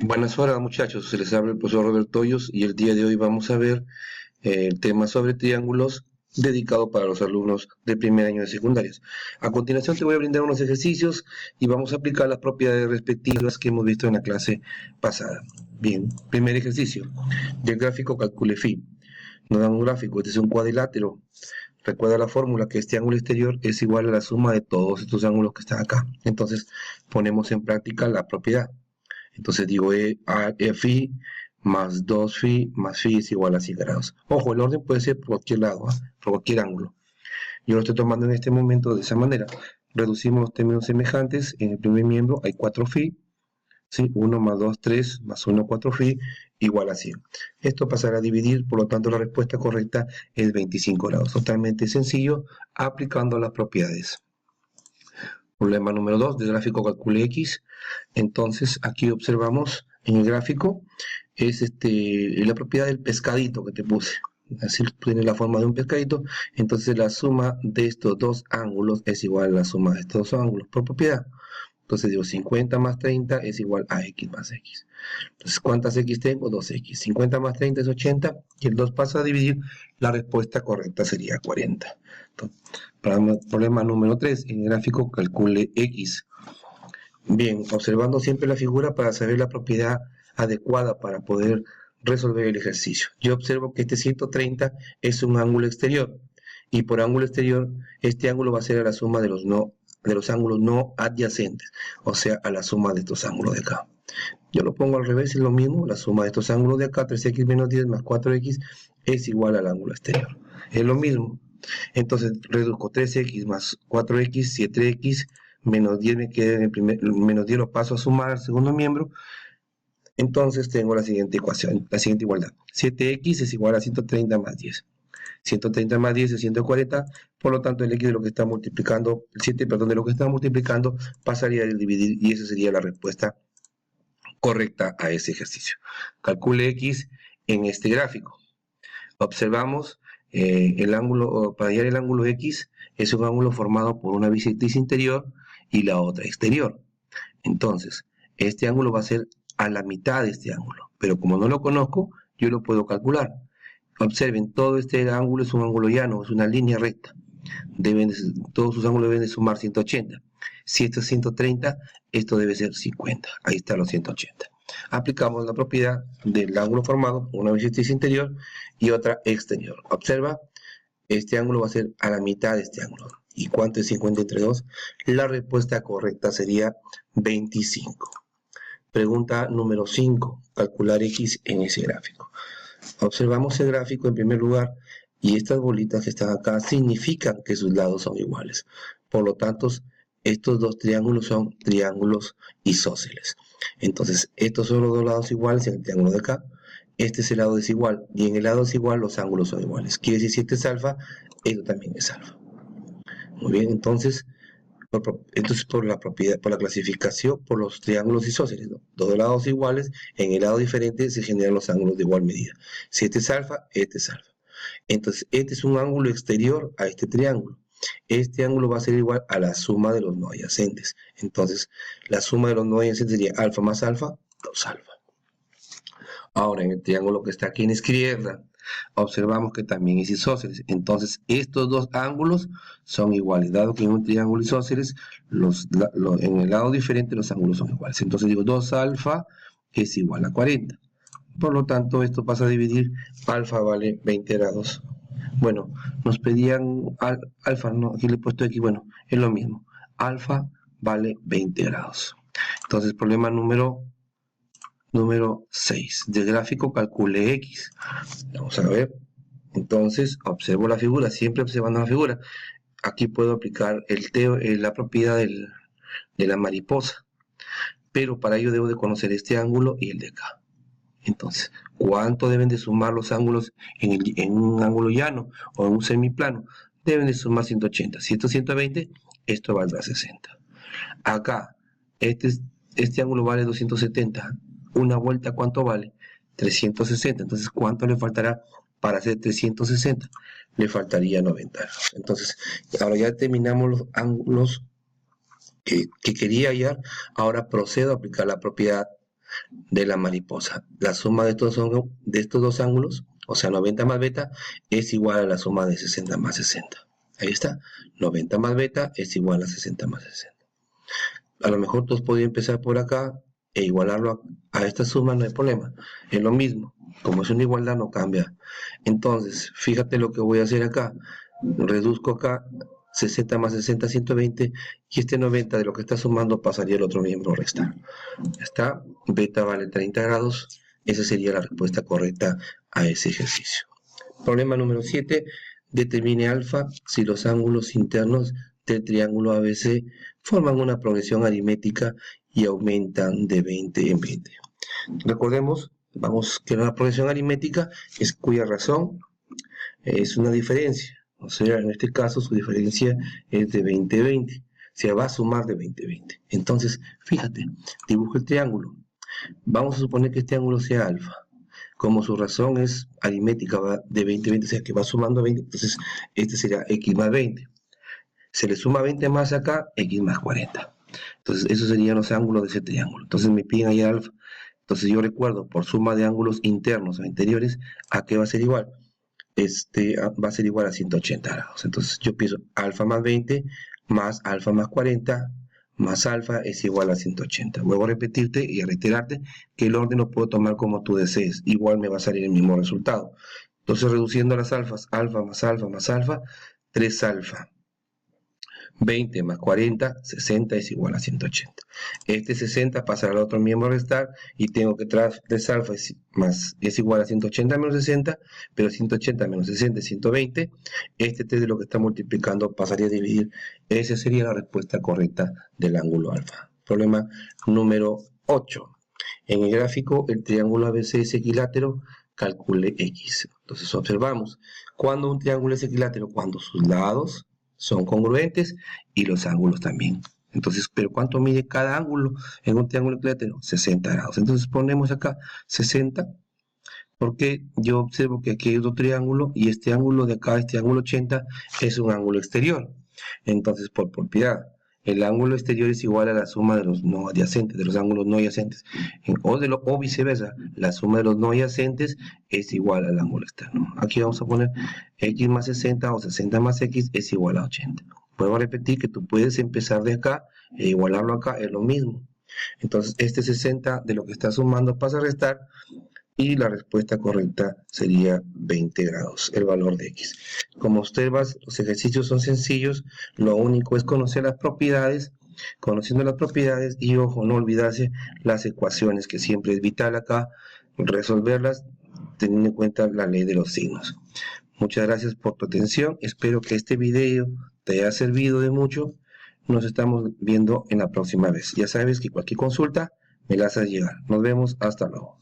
Buenas horas, muchachos. Se les habla el profesor Roberto Hoyos y el día de hoy vamos a ver el tema sobre triángulos dedicado para los alumnos de primer año de secundarias. A continuación te voy a brindar unos ejercicios y vamos a aplicar las propiedades respectivas que hemos visto en la clase pasada. Bien, primer ejercicio. Del gráfico calcule phi. Nos dan un gráfico, este es un cuadrilátero. Recuerda la fórmula que este ángulo exterior es igual a la suma de todos estos ángulos que están acá. Entonces ponemos en práctica la propiedad. Entonces digo phi más 2 phi más phi es igual a 100 grados. Ojo, el orden puede ser por cualquier lado, por cualquier ángulo. Yo lo estoy tomando en este momento de esa manera. Reducimos los términos semejantes. En el primer miembro hay 4 phi. ¿Sí? 1 más 2, 3, más 1, 4 phi, igual a 100. Esto pasará a dividir, por lo tanto la respuesta correcta es 25 grados. Totalmente sencillo, aplicando las propiedades. Problema número 2, del gráfico calcule X. Entonces, aquí observamos en el gráfico, es la propiedad del pescadito que te puse. Así tiene la forma de un pescadito. Entonces, la suma de estos dos ángulos es igual a la suma de estos dos ángulos por propiedad. Entonces, digo, 50 más 30 es igual a X más X. Entonces, ¿cuántas X tengo? 2X. 50 más 30 es 80. Y el 2 pasa a dividir. La respuesta correcta sería 40. Entonces, problema número 3. En el gráfico calcule X. Bien, observando siempre la figura para saber la propiedad adecuada para poder resolver el ejercicio. Yo observo que este 130 es un ángulo exterior. Y por ángulo exterior, este ángulo va a ser a la suma de los ángulos no adyacentes. O sea, a la suma de estos ángulos de acá. Yo lo pongo al revés, es lo mismo, la suma de estos ángulos de acá, 3x menos 10 más 4x, es igual al ángulo exterior. Es lo mismo. Entonces reduzco 3x más 4x, 7x, menos 10 me queda en el menos 10 lo paso a sumar al segundo miembro. Entonces tengo la siguiente ecuación, la siguiente igualdad. 7x es igual a 130 más 10. 130 más 10 es 140, por lo tanto el x de lo que está multiplicando, el 7, perdón, de lo que está multiplicando pasaría a dividir y esa sería la respuesta correcta a ese ejercicio. Calcule X en este gráfico. Observamos el ángulo, para hallar el ángulo X, es un ángulo formado por una bisectriz interior y la otra exterior. Entonces, este ángulo va a ser a la mitad de este ángulo, pero como no lo conozco, yo lo puedo calcular. Observen, todo este ángulo es un ángulo llano, es una línea recta. Todos sus ángulos deben de sumar 180. Si esto es 130, esto debe ser 50. Ahí está los 180. Aplicamos la propiedad del ángulo formado por una bisectriz interior y otra exterior. Observa, este ángulo va a ser a la mitad de este ángulo. ¿Y cuánto es 50 entre 2? La respuesta correcta sería 25. Pregunta número 5. Calcular X en ese gráfico. Observamos el gráfico en primer lugar y estas bolitas que están acá significan que sus lados son iguales. Por lo tanto, estos dos triángulos son triángulos isósceles. Entonces, estos son los dos lados iguales en el triángulo de acá. Este es el lado desigual y en el lado desigual los ángulos son iguales. Quiere decir, si este es alfa, esto también es alfa. Muy bien, entonces por la propiedad, por la clasificación, por los triángulos isósceles, ¿no? Dos lados iguales, en el lado diferente se generan los ángulos de igual medida. Si este es alfa, este es alfa. Entonces, este es un ángulo exterior a este triángulo. Este ángulo va a ser igual a la suma de los no adyacentes. Entonces, la suma de los no adyacentes sería alfa más alfa, 2 alfa. Ahora, en el triángulo que está aquí en la izquierda, observamos que también es isósceles. Entonces, estos dos ángulos son iguales. Dado que en un triángulo isósceles, en el lado diferente los ángulos son iguales. Entonces, digo 2 alfa es igual a 40. Por lo tanto, esto pasa a dividir. Alfa vale 20 grados. Bueno, nos pedían alfa, no, aquí le he puesto X. Bueno, es lo mismo. Alfa vale 20 grados. Entonces, problema número 6. Del gráfico calcule X. Vamos a ver. Entonces, observo la figura, siempre observando la figura. Aquí puedo aplicar la propiedad de la mariposa. Pero para ello debo de conocer este ángulo y el de acá. Entonces, ¿cuánto deben de sumar los ángulos en un ángulo llano o en un semiplano? Deben de sumar 180. Si esto es 120, esto valdrá 60. Acá, este ángulo vale 270. Una vuelta, ¿cuánto vale? 360. Entonces, ¿cuánto le faltará para hacer 360? Le faltaría 90 grados. Entonces, ahora ya terminamos los ángulos que quería hallar. Ahora procedo a aplicar la propiedad de la mariposa. La suma de estos dos ángulos, o sea, 90 más beta, es igual a la suma de 60 más 60. Ahí está. 90 más beta es igual a 60 más 60. A lo mejor todos podían empezar por acá e igualarlo a esta suma, no hay problema. Es lo mismo. Como es una igualdad, no cambia. Entonces, fíjate lo que voy a hacer acá. Reduzco acá 60 más 60, 120, y este 90 de lo que está sumando pasaría al otro miembro a restar. Ya está, beta vale 30 grados, esa sería la respuesta correcta a ese ejercicio. Problema número 7, determine alfa si los ángulos internos del triángulo ABC forman una progresión aritmética y aumentan de 20 en 20. Recordemos, que la progresión aritmética es cuya razón es una diferencia. O sea, en este caso su diferencia es de 20-20. Se va a sumar de 20-20. Entonces, fíjate, dibujo el triángulo. Vamos a suponer que este ángulo sea alfa. Como su razón es aritmética, va de 20-20, o sea que va sumando 20, entonces este será x más 20. Se le suma 20 más acá, x más 40. Entonces, esos serían los ángulos de ese triángulo. Entonces, me piden ahí alfa. Entonces, yo recuerdo, por suma de ángulos internos o interiores, ¿a qué va a ser igual? Va a ser igual a 180 grados. Entonces yo pienso alfa más 20 más alfa más 40 más alfa es igual a 180. Vuelvo a repetirte y a reiterarte que el orden lo puedo tomar como tú desees. Igual me va a salir el mismo resultado. Entonces reduciendo las alfas, alfa más alfa más alfa, 3 alfa. 20 más 40, 60 es igual a 180. Este 60 pasará al otro miembro a restar y tengo que 3 alfa es igual a 180 menos 60, pero 180 menos 60 es 120. Este 3 de lo que está multiplicando pasaría a dividir. Esa sería la respuesta correcta del ángulo alfa. Problema número 8. En el gráfico, el triángulo ABC es equilátero, calcule X. Entonces observamos, cuando un triángulo es equilátero, cuando sus lados son congruentes y los ángulos también. Entonces, ¿pero cuánto mide cada ángulo en un triángulo equilátero? 60 grados. Entonces ponemos acá 60, porque yo observo que aquí hay otro triángulo y este ángulo de acá, este ángulo 80, es un ángulo exterior. Entonces, por propiedad, el ángulo exterior es igual a la suma de los no adyacentes, de los ángulos no adyacentes. O viceversa, la suma de los no adyacentes es igual al ángulo externo. Aquí vamos a poner x más 60 o 60 más x es igual a 80. Vuelvo a repetir que tú puedes empezar de acá e igualarlo acá, es lo mismo. Entonces, este 60 de lo que está sumando pasa a restar y la respuesta correcta sería 20 grados, el valor de x. Como observas, los ejercicios son sencillos, lo único es conocer las propiedades, conociendo las propiedades y, ojo, no olvidarse las ecuaciones, que siempre es vital acá resolverlas teniendo en cuenta la ley de los signos. Muchas gracias por tu atención, espero que este video te haya servido de mucho. Nos estamos viendo en la próxima vez. Ya sabes que cualquier consulta me la haces llegar. Nos vemos, hasta luego.